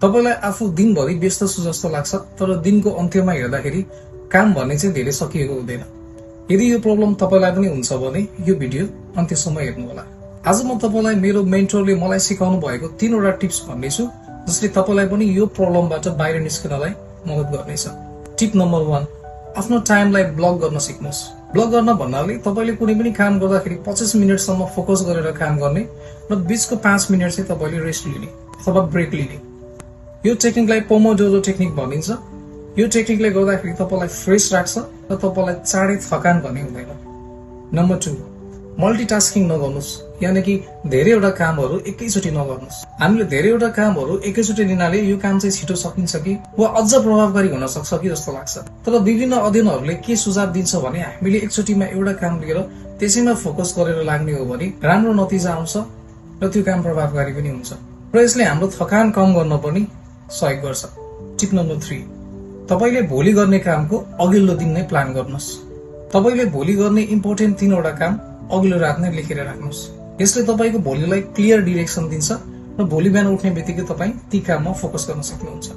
तपाईलाई आफू दिनभरि व्यस्त छु जस्तो लाग्छ, तर दिनको अन्त्यमा हेर्दाखेरि काम भन्ने चाहिँ धेरै सकिएको हुँदैन। यदि यो प्रब्लम तपाईलाई पनि हुन्छ भने यो भिडियो अन्त्यसम्म हेर्नु होला। आज म तपाईलाई मेरो मेन्टरले मलाई सिकाउनु भएको 3 वटा टिप्स भन्नेछु, जसले तपाईलाई पनि यो प्रब्लमबाट बाहिर निस्कनलाई मद्दत गर्नेछ। टिप नम्बर 1, आफ्नो टाइमलाई ब्लक गर्न सिक्नुहोस्। ब्लक गर्न भन्नाले तपाईले कुनै पनि काम गर्दाखेरि 25 मिनेटसम्म फोकस गरेर काम गर्ने र बीचको 5 मिनेट चाहिँ तपाईले रेस्ट लिने अथवा ब्रेक लिने। यो टेक्निकलाई पोमोडोरो टेक्निक भनिन्छ। यो टेक्निकले गर्दाखेरि तपाईलाई फ्रेश राख्छ र तपाईलाई चाँडै थकान भन्ने हुँदैन। नम्बर 2, मल्टिटास्किङ नगर्नुस्, यानी कि धेरैवटा कामहरू एकैचोटी नगर्नुस्। हामीले धेरैवटा कामहरू एकैचोटी लिनाले यो काम चाहिँ छिटो सकिन्छ कि वा अझ प्रभावकारी हुन सक्छ कि जस्तो लाग्छ। तर विभिन्न अध्ययनहरूले के सुझाव दिन्छ भने हामीले एकचोटीमा एउटा काम लिएर त्यसैमा फोकस गरेर लाग्ने हो भने राम्रो नतिजा आउँछ र त्यो काम प्रभावकारी पनि हुन्छ र यसले हाम्रो थकान कम गर्न पनि सहयोग गर्छ। टिप नम्बर 3, तपाईले भोलि गर्ने कामको अघिल्लो दिन नै प्लान गर्नुहोस्। तपाईले भोलि गर्ने इम्पोर्टेन्ट 3 वटा काम अघिल्लो रात नै लेखेर राख्नुहोस्। यसले तपाईको भोलिलाई क्लियर डिरेक्सन दिन्छ र भोलि बिहान उठ्ने बित्तिकै तपाई ती काममा फोकस गर्न सक्नुहुन्छ।